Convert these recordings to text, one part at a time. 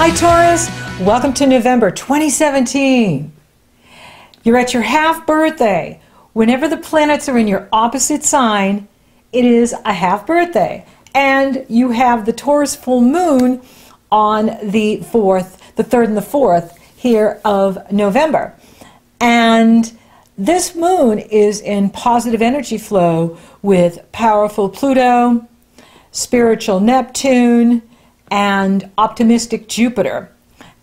Hi Taurus, welcome to November 2017. You're at your half birthday. Whenever the planets are in your opposite sign, it is a half birthday. And you have the Taurus full moon on the 4th, the 3rd and the 4th here of November. And this moon is in positive energy flow with powerful Pluto, spiritual Neptune, and optimistic Jupiter.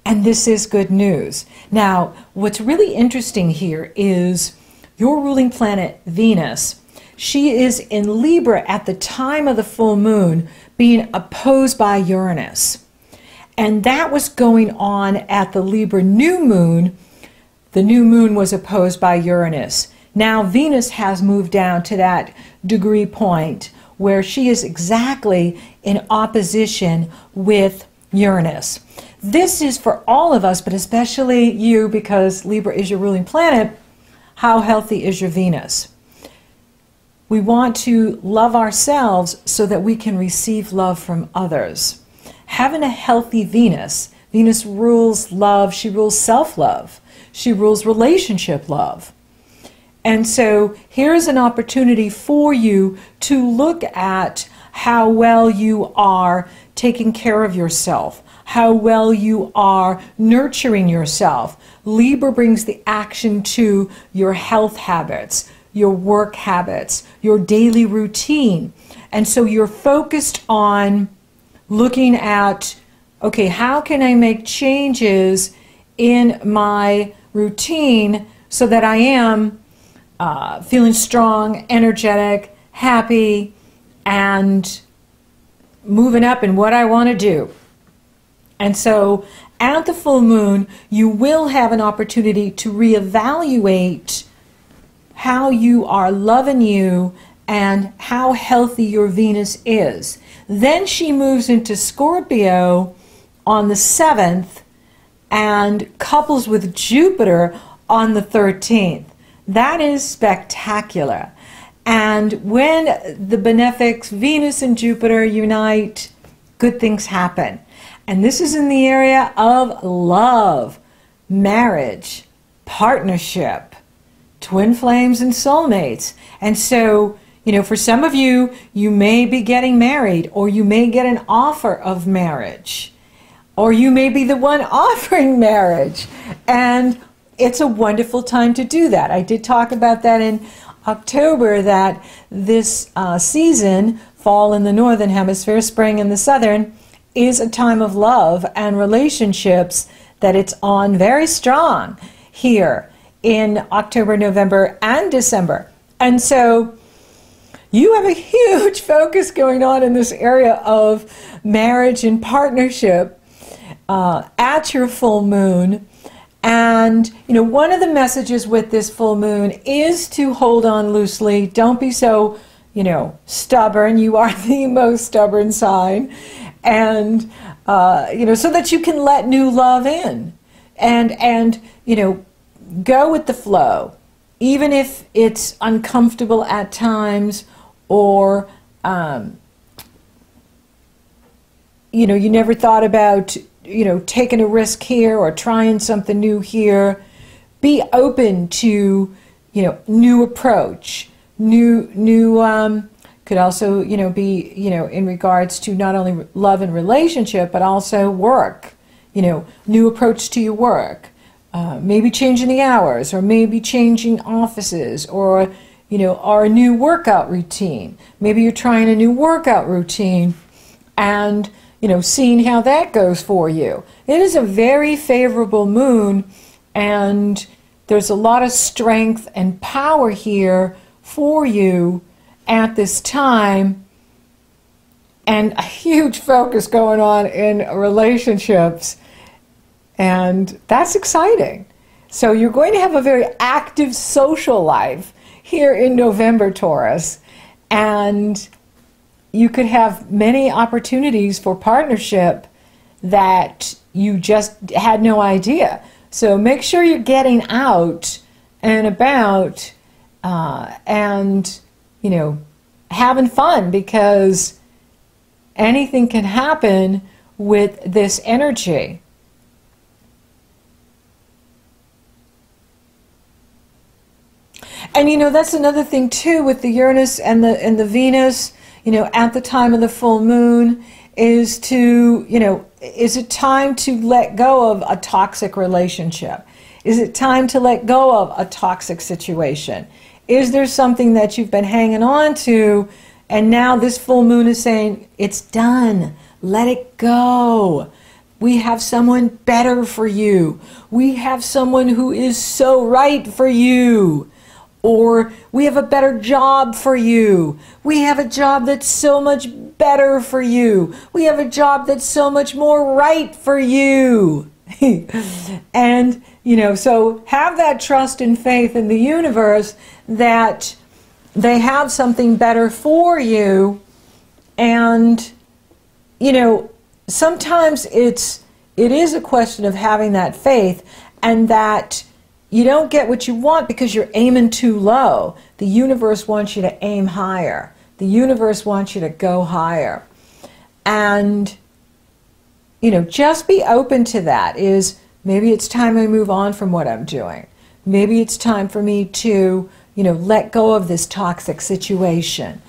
And this is good news. Now, what's really interesting here is your ruling planet, Venus. She is in Libra at the time of the full moon, being opposed by Uranus. And that was going on at the Libra new moon. The new moon was opposed by Uranus. Now Venus has moved down to that degree point where she is exactly in opposition with Uranus. This is for all of us, but especially you, because Libra is your ruling planet. How healthy is your Venus? We want to love ourselves so that we can receive love from others. Having a healthy Venus, Venus rules love, she rules self-love, she rules relationship love. And so here's an opportunity for you to look at how well you are taking care of yourself, how well you are nurturing yourself. Libra brings the action to your health habits, your work habits, your daily routine. And so you're focused on looking at, okay, how can I make changes in my routine so that I am feeling strong, energetic, happy, and moving up in what I want to do. And so at the full moon, you will have an opportunity to reevaluate how you are loving you and how healthy your Venus is. Then she moves into Scorpio on the 7th and couples with Jupiter on the 13th. That is spectacular. And when the benefics Venus and Jupiter unite, good things happen. And this is in the area of love, marriage, partnership, twin flames, and soulmates. And so, you know, for some of you, you may be getting married, or you may get an offer of marriage, or you may be the one offering marriage. And it's a wonderful time to do that. I did talk about that in October, that this season, fall in the northern hemisphere, spring in the southern, is a time of love and relationships, that it's on very strong here in October, November, and December. And so you have a huge focus going on in this area of marriage and partnership at your full moon. And, you know, one of the messages with this full moon is to hold on loosely. Don't be so, you know, stubborn. You are the most stubborn sign. And, you know, so that you can let new love in. And, you know, go with the flow. Even if it's uncomfortable at times, or, you know, you never thought about, you know, taking a risk here or trying something new here. Be open to, you know, new approach, could also, you know, be, you know, in regards to not only love and relationship, but also work, you know, new approach to your work, maybe changing the hours, or maybe changing offices, or, you know, or a new workout routine. Maybe you're trying a new workout routine and, you know, seeing how that goes for you. It is a very favorable moon, and there's a lot of strength and power here for you at this time, and a huge focus going on in relationships, and that's exciting. So you're going to have a very active social life here in November, Taurus, and you could have many opportunities for partnership that you just had no idea. So make sure you're getting out and about and, you know, having fun, because anything can happen with this energy. And that's another thing too with the Uranus and the Venus, at the time of the full moon is to, is it time to let go of a toxic relationship? Is it time to let go of a toxic situation? Is there something that you've been hanging on to and now this full moon is saying, it's done, let it go. We have someone better for you. We have someone who is so right for you. Or we have a better job for you. We have a job that's so much better for you. We have a job that's so much more right for you. And, so have that trust and faith in the universe that they have something better for you. And, sometimes it is a question of having that faith, and that you don't get what you want because you're aiming too low. The universe wants you to aim higher. The universe wants you to go higher. And, just be open to that. Is maybe it's time I move on from what I'm doing. Maybe it's time for me to, let go of this toxic situation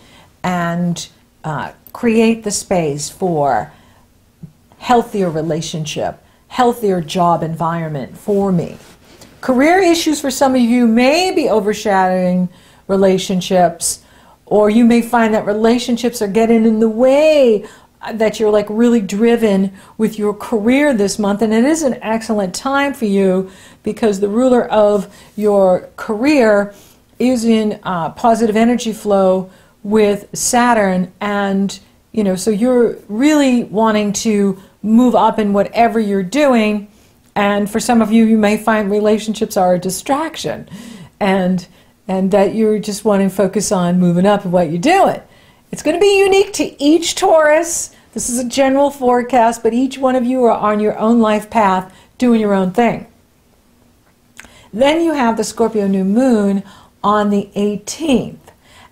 and create the space for healthier relationship, healthier job environment for me. Career issues for some of you may be overshadowing relationships, or you may find that relationships are getting in the way, that you're like really driven with your career this month. And it is an excellent time for you because the ruler of your career is in positive energy flow with Saturn. And, so you're really wanting to move up in whatever you're doing. And for some of you, you may find relationships are a distraction, and that you're just wanting to focus on moving up and what you're doing. It's going to be unique to each Taurus. This is a general forecast, but each one of you are on your own life path doing your own thing. Then you have the Scorpio new moon on the 18th.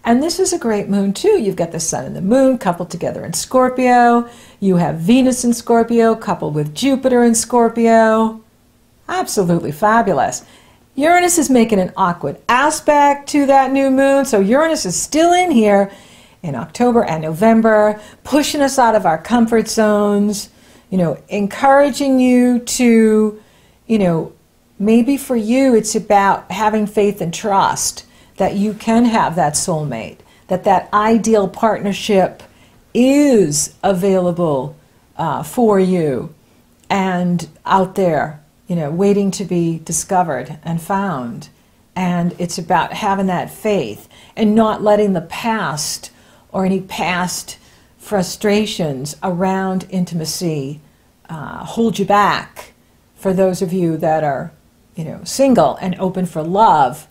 And this is a great moon too. You've got the sun and the moon coupled together in Scorpio. You have Venus in Scorpio coupled with Jupiter in Scorpio. Absolutely fabulous. Uranus is making an awkward aspect to that new moon. So Uranus is still in here in October and November, pushing us out of our comfort zones, encouraging you to, maybe for you it's about having faith and trust that you can have that soulmate, that ideal partnership is available for you and out there, waiting to be discovered and found. And it's about having that faith and not letting the past or any past frustrations around intimacy hold you back. For those of you that are, single and open for love,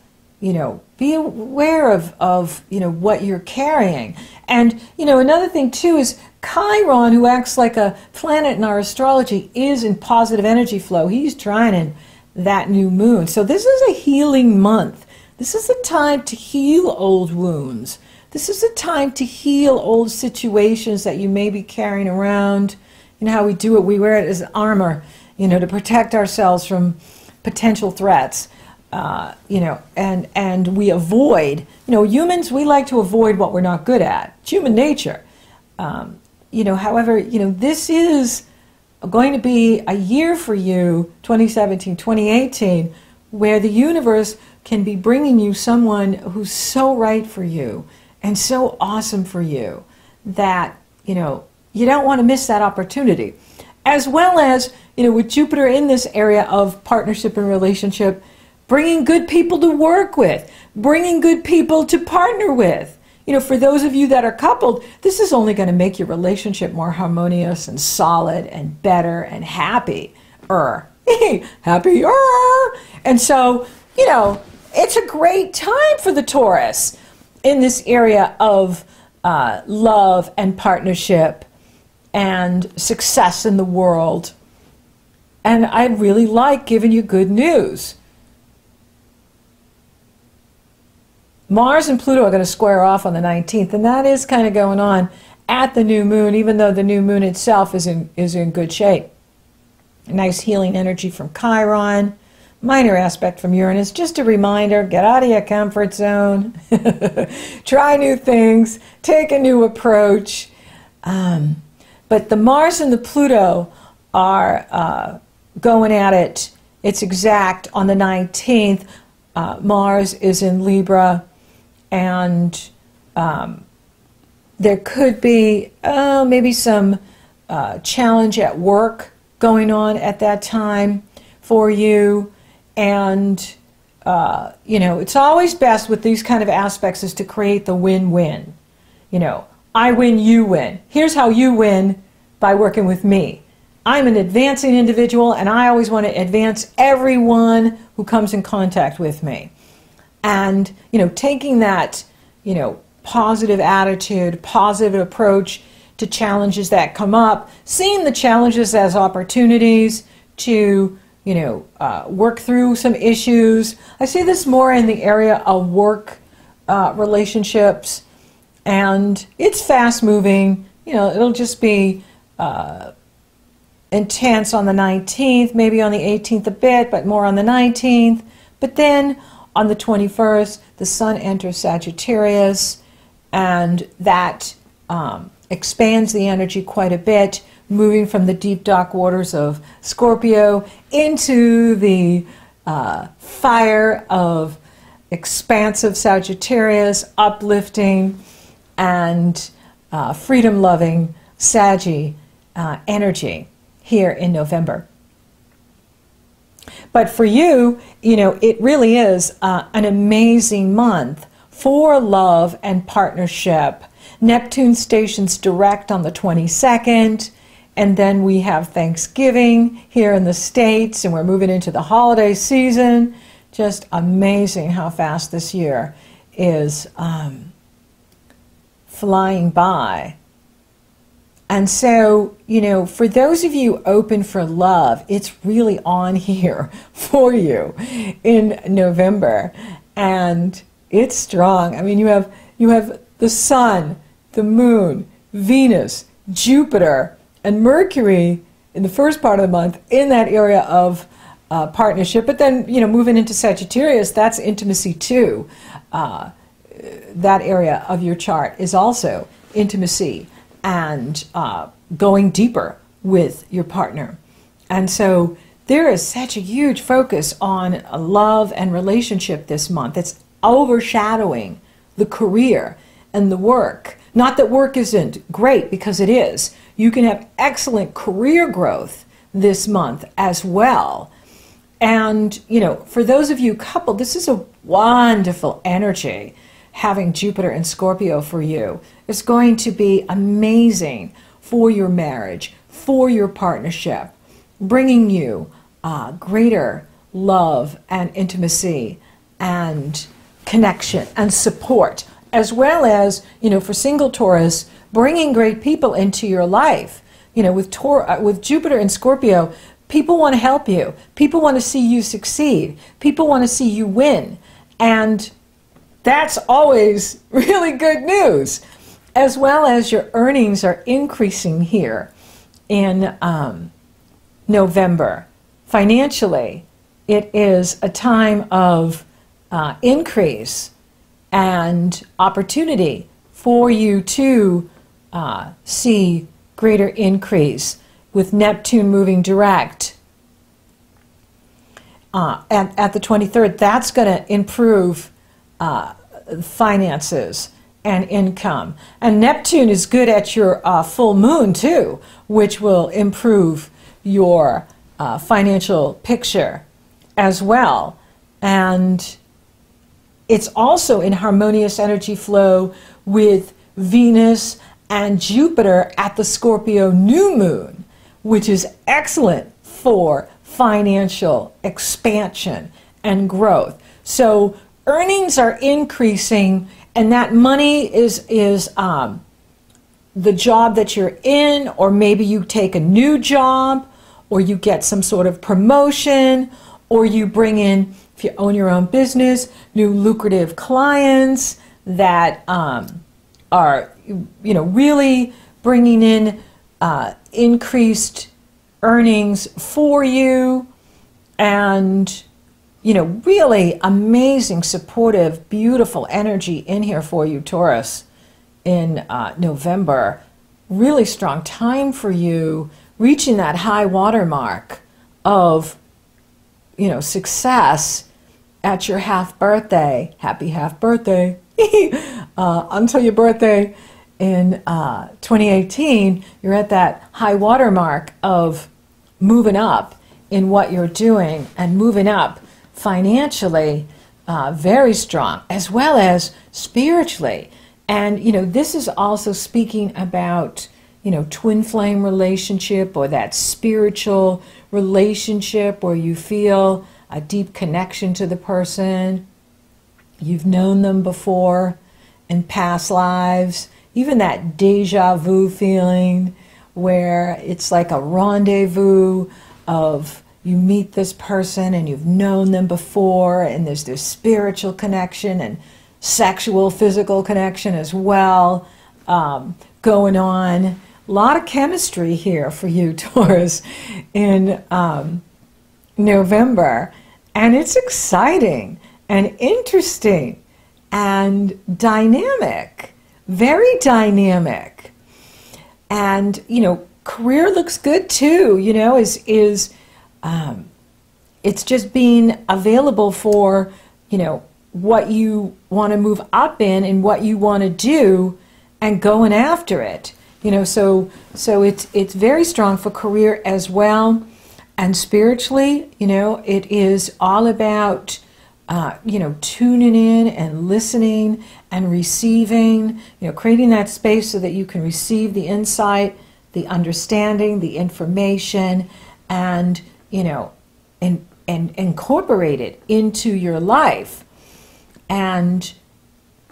be aware of what you're carrying. And, another thing too is Chiron, who acts like a planet in our astrology, is in positive energy flow. He's trining that new moon. So this is a healing month. This is the time to heal old wounds. This is the time to heal old situations that you may be carrying around. You know how we do it? We wear it as armor, to protect ourselves from potential threats. And we avoid, humans, we like to avoid what we're not good at. It's human nature. However, this is going to be a year for you, 2017, 2018, where the universe can be bringing you someone who's so right for you and so awesome for you that, you don't want to miss that opportunity. As well as, with Jupiter in this area of partnership and relationship, bringing good people to work with, bringing good people to partner with. For those of you that are coupled, this is only going to make your relationship more harmonious and solid and better and happier. Happier. And so, it's a great time for the Taurus in this area of love and partnership and success in the world. And I really like giving you good news. Mars and Pluto are going to square off on the 19th, and that is kind of going on at the new moon, even though the new moon itself is in good shape. A nice healing energy from Chiron. minor aspect from Uranus. Just a reminder, get out of your comfort zone. Try new things. Take a new approach. But the Mars and the Pluto are going at it. It's exact on the 19th. Mars is in Libra, and there could be maybe some challenge at work going on at that time for you. And it's always best with these kind of aspects is to create the win-win. I win, you win. Here's how you win by working with me. I'm an advancing individual, and I always want to advance everyone who comes in contact with me. And, taking that, positive attitude, positive approach to challenges that come up, seeing the challenges as opportunities to, work through some issues. I see this more in the area of work relationships, and it's fast moving. It'll just be intense on the 19th, maybe on the 18th a bit, but more on the 19th. But then on the 21st, the Sun enters Sagittarius, and that expands the energy quite a bit, moving from the deep dark waters of Scorpio into the fire of expansive Sagittarius, uplifting and freedom-loving Saggy energy here in November. But for you, it really is an amazing month for love and partnership. Neptune stations direct on the 22nd, and then we have Thanksgiving here in the States, and we're moving into the holiday season. Just amazing how fast this year is flying by. And so, for those of you open for love, it's really on here for you in November. And it's strong. I mean, you have the Sun, the Moon, Venus, Jupiter, and Mercury in the first part of the month in that area of partnership. But then, moving into Sagittarius, that's intimacy too. That area of your chart is also intimacy and going deeper with your partner. And so there is such a huge focus on love and relationship this month. It's overshadowing the career and the work. Not that work isn't great, because it is. You can have excellent career growth this month as well. And, for those of you coupled, this is a wonderful energy. Having Jupiter and Scorpio for you is going to be amazing for your marriage, for your partnership, bringing you greater love and intimacy and connection and support, as well as, for single Taurus, bringing great people into your life. With Jupiter and Scorpio, people want to help you. People want to see you succeed. People want to see you win. And that's always really good news, as well as your earnings are increasing here in November. Financially, it is a time of increase and opportunity for you to see greater increase with Neptune moving direct at the 23rd. That's going to improve finances and income. And Neptune is good at your full moon too, which will improve your financial picture as well. And it's also in harmonious energy flow with Venus and Jupiter at the Scorpio new moon, which is excellent for financial expansion and growth. So earnings are increasing, and that money is the job that you're in, or maybe you take a new job, or you get some sort of promotion, or you bring in, if you own your own business, new lucrative clients that are really bringing in increased earnings for you, and really amazing, supportive, beautiful energy in here for you, Taurus, in November. Really strong time for you, reaching that high water mark of, success at your half birthday. Happy half birthday. Until your birthday in 2018, you're at that high water mark of moving up in what you're doing and moving up financially, very strong, as well as spiritually. And, this is also speaking about, twin flame relationship, or that spiritual relationship where you feel a deep connection to the person. You've known them before in past lives, even that deja vu feeling where it's like a rendezvous of you meet this person and you've known them before, and there's this spiritual connection and sexual, physical connection as well going on. A lot of chemistry here for you, Taurus, in November. And it's exciting and interesting and dynamic, very dynamic. And, career looks good too, it's just being available for, what you want to move up in and what you want to do and going after it. So it's very strong for career as well. And spiritually, it is all about, tuning in and listening and receiving, creating that space so that you can receive the insight, the understanding, the information, and, and incorporate it into your life. And,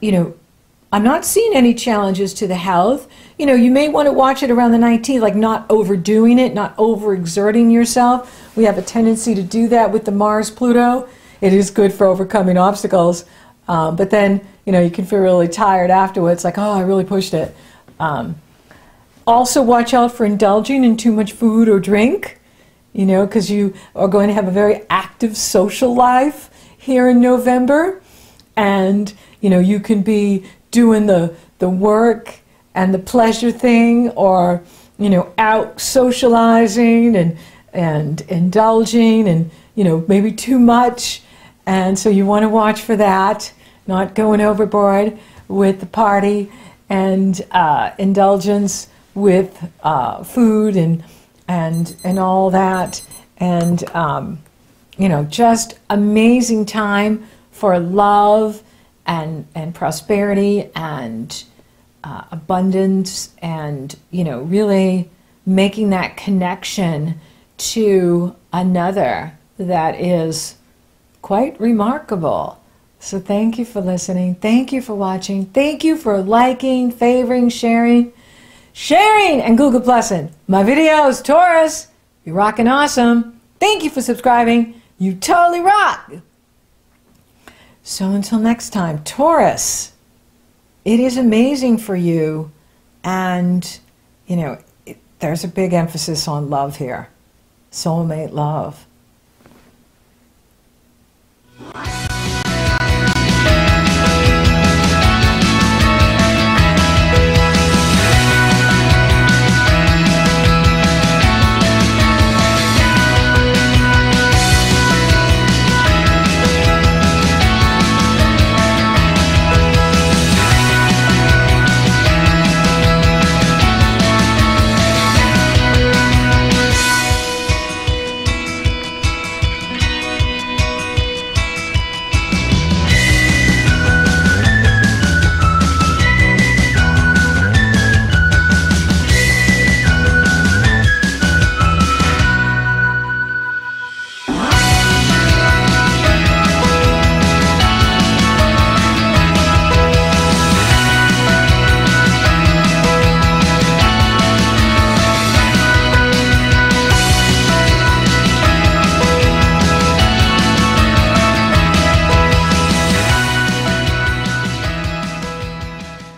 I'm not seeing any challenges to the health. You may want to watch it around the 19th, like not overdoing it, not overexerting yourself. We have a tendency to do that with the Mars-Pluto. It is good for overcoming obstacles. But then, you can feel really tired afterwards, like, oh, I really pushed it. Also, watch out for indulging in too much food or drink, because you are going to have a very active social life here in November. And, you can be doing the work and the pleasure thing, or, out socializing and indulging and, maybe too much. And so you want to watch for that, not going overboard with the party and indulgence with food and all that. And, just amazing time for love and prosperity and abundance, and really making that connection to another that is quite remarkable. So thank you for listening. Thank you for watching. Thank you for liking, favoring, sharing, and Google Plussing my videos. Taurus, you're rocking awesome. Thank you for subscribing. You totally rock. So until next time, Taurus, it is amazing for you. And, there's a big emphasis on love here. Soulmate love.